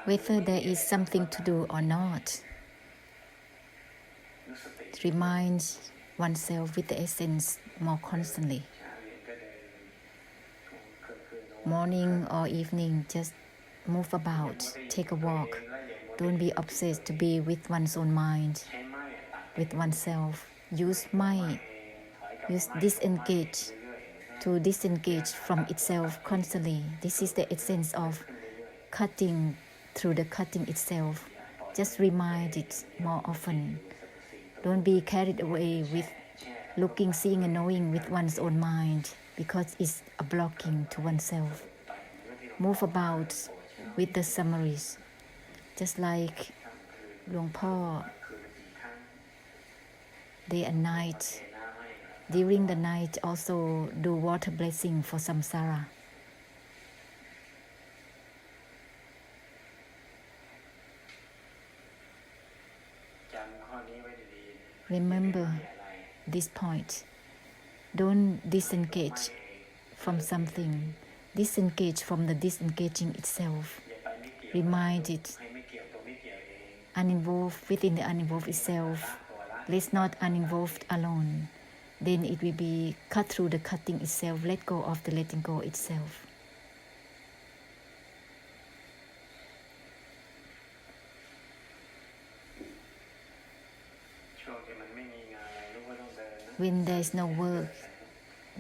whether there is something to do or not. It reminds oneself with the essence more constantly. Morning or evening, just move about, take a walk. Don't be obsessed to be with one's own mind, with oneself. Use disengage to disengage from itself constantly. This is the essence of cutting through the cutting itself. Just remind it more often. Don't be carried away with looking, seeing, and knowing with one's own mind, because it's a blocking to oneself. Move about with the summaries, just like Luang Po, day and night. During the night, also do water blessing for samsara. Remember this point. Don't disengage from something. Disengage from the disengaging itself. Remind it. Uninvolved within the uninvolved itself. Let's not uninvolved alone. Then it will be cut through the cutting itself. Let go of the letting go itself. When there is no work,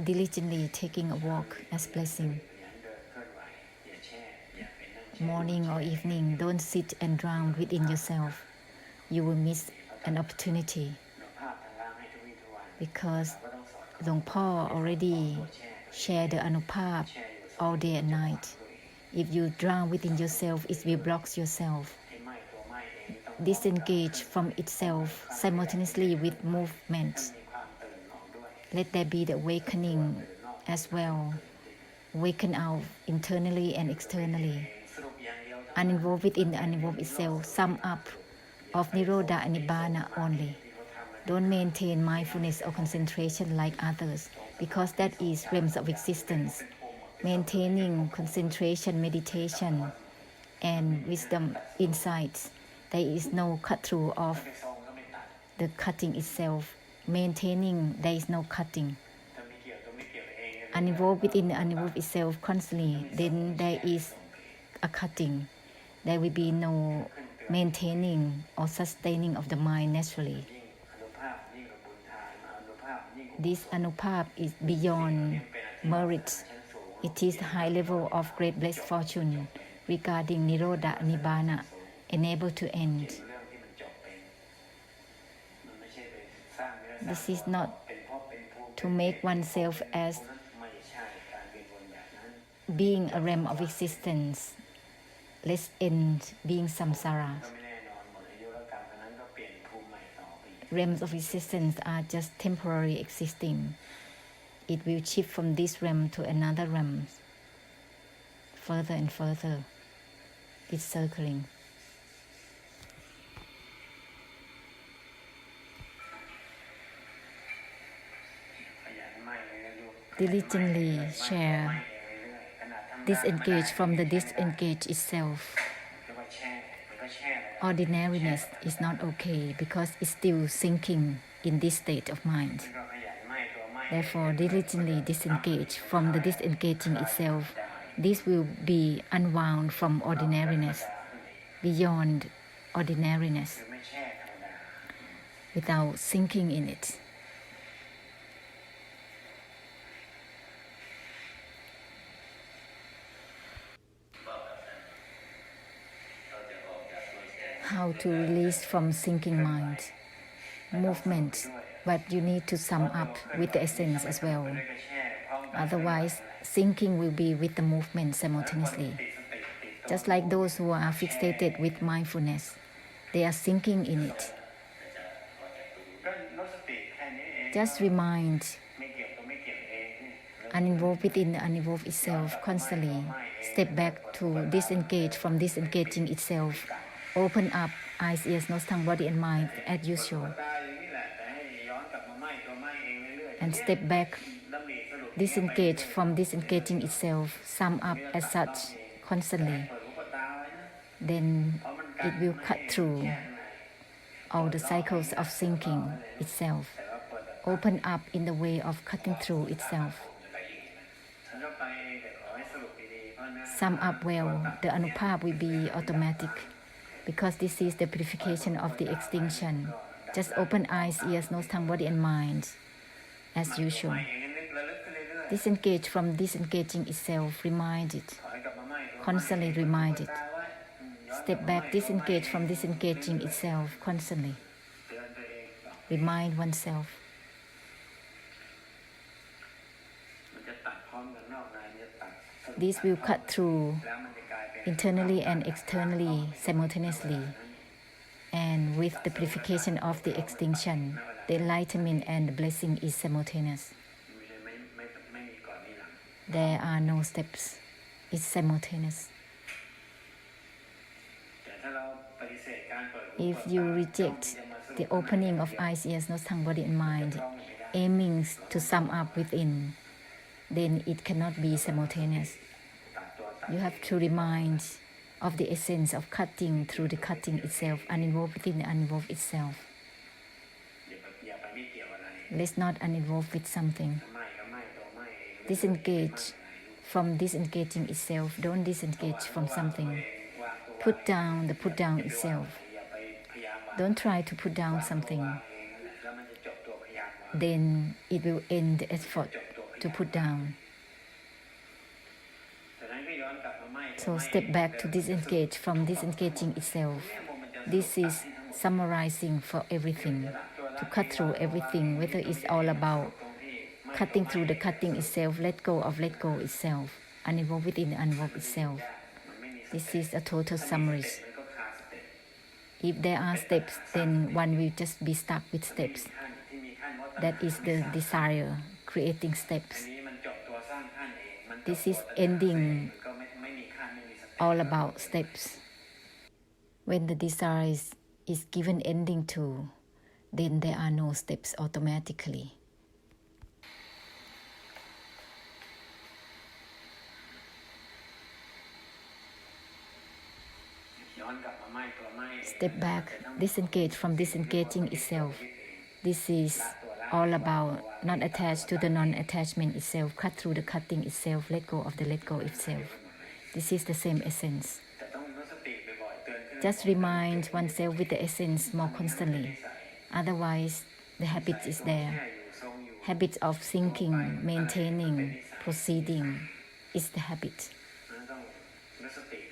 diligently taking a walk as blessing. Morning or evening, don't sit and drown within yourself. You will miss an opportunity. Because Luang Po already shared the Anupap all day and night. If you drown within yourself, it will block yourself. Disengage from itself simultaneously with movement. Let there be the awakening as well. Awaken out internally and externally. Uninvolved within the uninvolved itself, sum up of Nirodha and Nibbana only. Don't maintain mindfulness or concentration like others, because that is realms of existence. Maintaining concentration, meditation, and wisdom insights, there is no cut through of the cutting itself. Maintaining, there is no cutting. Uninvolved within the uninvolved itself constantly, then there is a cutting. There will be no maintaining or sustaining of the mind naturally. This Anupap is beyond merit. It is the high level of great blessed fortune regarding Nirodha Nibbana, enabled to end. This is not to make oneself as being a realm of existence. Let's end being samsara. Realms of existence are just temporary existing. It will shift from this realm to another realm. Further and further. It's circling. Diligently share. Disengage from the disengage itself. Ordinariness is not okay because it's still sinking in this state of mind. Therefore, diligently disengage from the disengaging itself. This will be unwound from ordinariness, beyond ordinariness, without sinking in it. How to release from sinking mind. Movement, but you need to sum up with the essence as well. Otherwise, sinking will be with the movement simultaneously. Just like those who are fixated with mindfulness, they are sinking in it. Just remind, uninvolved within the uninvolved itself constantly. Step back to disengage from disengaging itself. Open up eyes, ears, nose, tongue, body, and mind as usual. And step back, disengage from disengaging itself. Sum up as such constantly. then it will cut through all the cycles of thinking itself, open up in the way of cutting through itself. Sum up well, the Anupap will be automatic, because this is the purification of the extinction. Just open eyes, ears, nose, tongue, body, and mind, as usual. Disengage from disengaging itself, remind it, constantly remind it. Step back, disengage from disengaging itself, constantly. Remind oneself. This will cut through internally and externally simultaneously, and with the purification of the extinction, the enlightenment and the blessing is simultaneous. There are no steps, it's simultaneous. If you reject the opening of eyes, ears, nose, tongue, body, and mind, aiming to sum up within, then it cannot be simultaneous. You have to remind of the essence of cutting through the cutting itself, uninvolved within the uninvolved itself. Let's not uninvolve with something. Disengage from disengaging itself. Don't disengage from something. Put down the put down itself. Don't try to put down something. Then it will end the effort to put down. So step back to disengage from disengaging itself. This is summarizing for everything, to cut through everything, whether it's all about cutting through the cutting itself, let go of let go itself, uninvolved within the uninvolved itself. This is a total summary. If there are steps, then one will just be stuck with steps. That is the desire, creating steps. This is ending all about steps. When the desire is given ending to, then there are no steps automatically. Step back, disengage from disengaging itself. This is all about not attached to the non-attachment itself, cut through the cutting itself, let go of the let go itself. This is the same essence. Just remind oneself with the essence more constantly. Otherwise, the habit is there. Habit of thinking, maintaining, proceeding is the habit.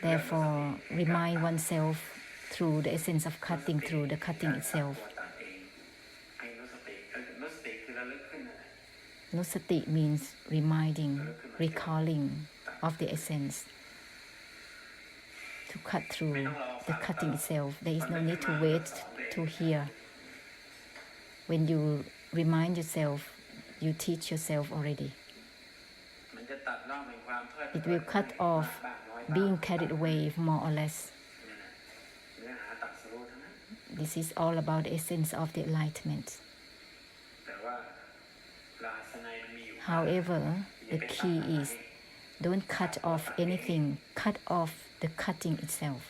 Therefore, remind oneself through the essence of cutting through the cutting itself. Nusati means reminding, recalling of the essence. To cut through the cutting itself, there is no need to wait to hear. When you remind yourself, you teach yourself already. It will cut off being carried away more or less. This is all about the essence of the enlightenment. However, the key is don't cut off anything, cut off the cutting itself.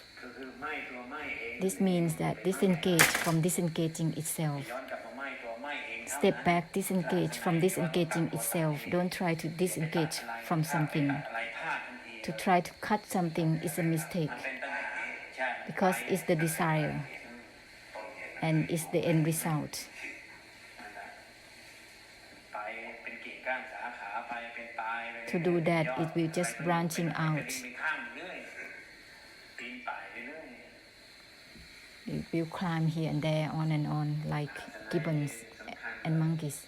This means that disengage from disengaging itself. Step back, disengage from disengaging itself. Don't try to disengage from something. To try to cut something is a mistake, because it's the desire and it's the end result. To do that, it will just branching out. It will climb here and there, on and on, like gibbons and monkeys.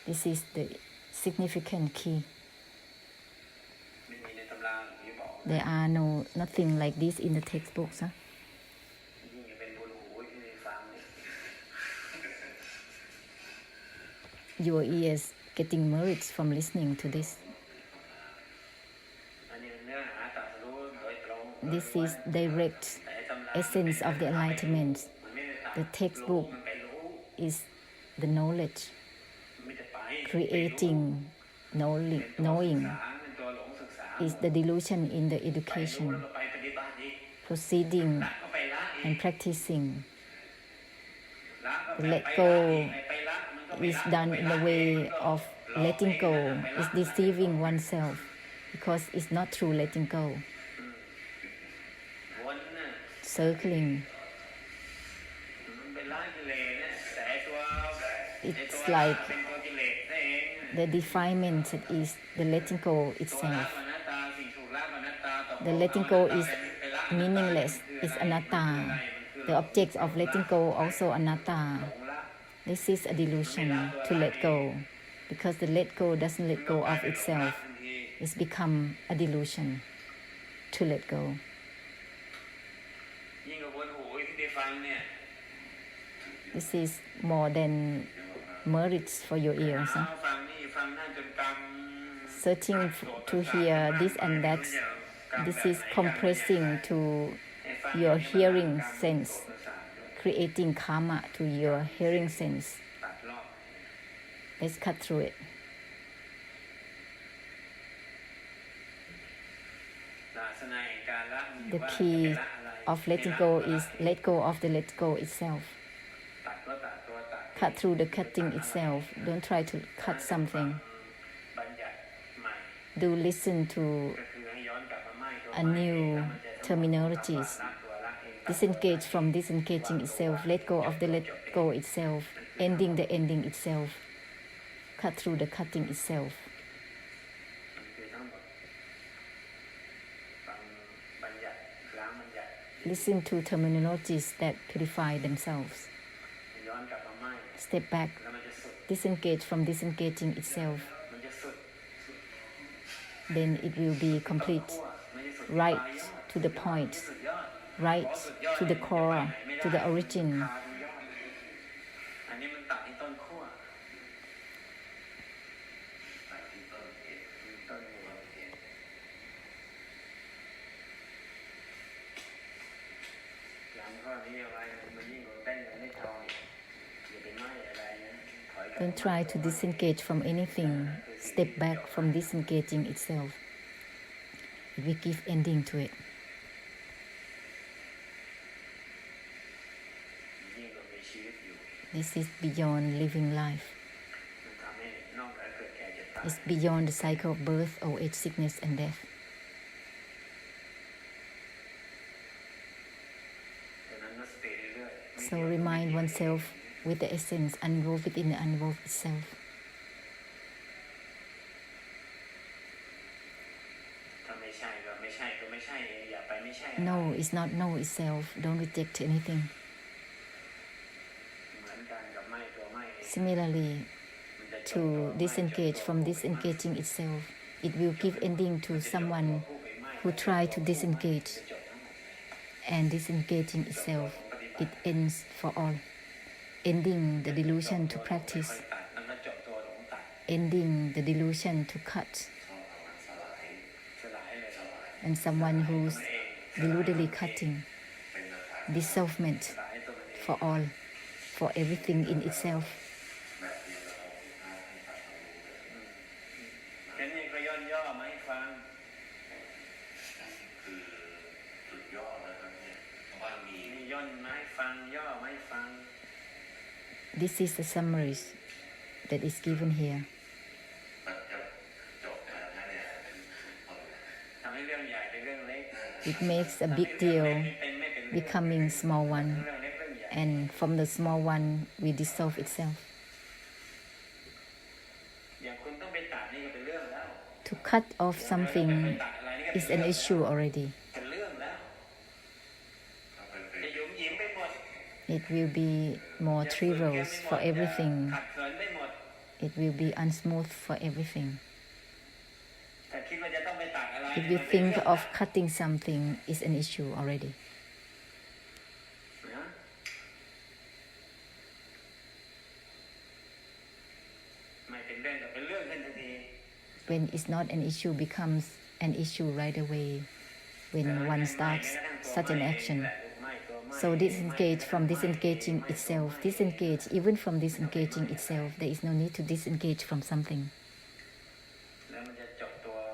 This is the significant key. There are nothing like this in the textbooks. Your ears getting merits from listening to this. This is direct essence of the enlightenment. The textbook is the knowledge, creating knowing is the delusion in the education. proceeding and practicing. The let go is done in the way of letting go. It's deceiving oneself because it's not true letting go. Circling. It's like the defilement is the letting go itself. The letting go is meaningless, it's anatta. The object of letting go also anatta. This is a delusion to let go, because the let go doesn't let go of itself. It's become a delusion to let go. This is more than merits for your ears. Searching to hear this and that, this is compressing to your hearing sense, creating karma to your hearing sense. Let's cut through it. The key of letting go is let go of the let go itself. Cut through the cutting itself. Don't try to cut something. Do listen to a new terminologies. Disengage from disengaging itself. Let go of the let go itself. Ending the ending itself. Cut through the cutting itself. Listen to terminologies that purify themselves. Step back. Disengage from disengaging itself. Then it will be complete. Right to the point. Right to the core, to the origin. Don't try to disengage from anything. Step back from disengaging itself. It will give ending to it. This is beyond living life. It's beyond the cycle of birth, old age, sickness, and death. So remind oneself with the essence unrolled within the unrolled itself. No is not no itself. Don't reject anything. Similarly, to disengage from disengaging itself, it will give ending to someone who tries to disengage. And disengaging itself, it ends for all. Ending the delusion to practice. Ending the delusion to cut. And someone who's deludedly cutting. Dissolvement for all, for everything in itself. This is the summary that is given here. It makes a big deal becoming small one, and from the small one we dissolve itself. To cut off something is an issue already. It will be more trivial for everything. It will be unsmooth for everything. If you think of cutting something, it's an issue already. When it's not an issue, becomes an issue right away when one starts such an action. So disengage from disengaging itself. Disengage even from disengaging itself. There is no need to disengage from something.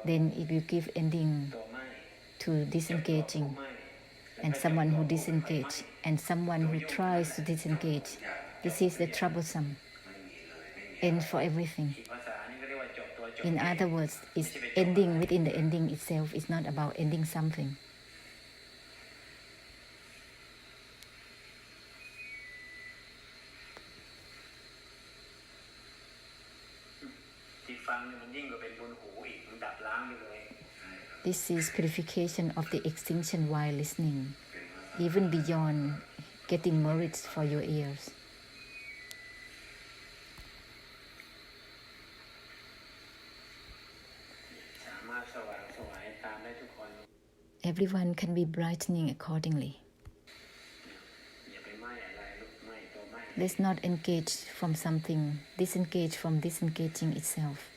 Then it will give ending to disengaging. and someone who disengage, and someone who tries to disengage. This is the troublesome end for everything. In other words, it's ending within the ending itself. It's not about ending something. This is purification of the extinction while listening, even beyond getting merits for your ears. Everyone can be brightening accordingly. Let's not engage from something, disengage from disengaging itself.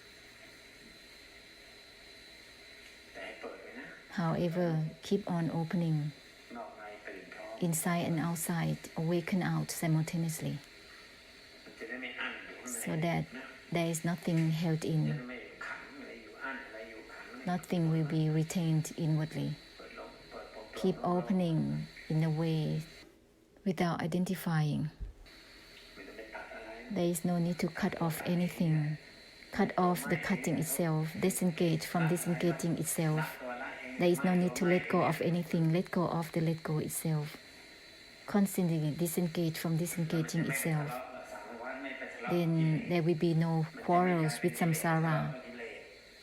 However, keep on opening, inside and outside, awaken out simultaneously, so that there is nothing held in, nothing will be retained inwardly. Keep opening in a way without identifying. There is no need to cut off anything, cut off the cutting itself, disengage from disengaging itself. There is no need to let go of anything, let go of the let go itself. Constantly disengage from disengaging itself. Then there will be no quarrels with samsara.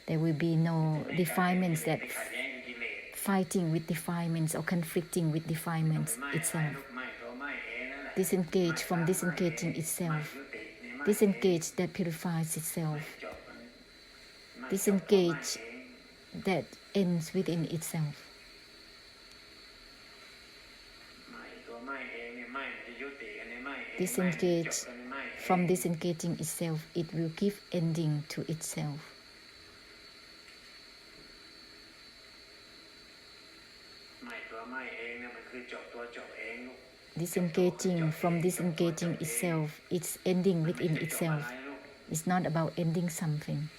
There will be no defilements that fighting with defilements or conflicting with defilements itself. Disengage from disengaging itself. Disengage that purifies itself. Disengage that ends within itself. Disengage from disengaging itself, it will give ending to itself. Disengaging from disengaging itself, it's ending within itself. It's not about ending something.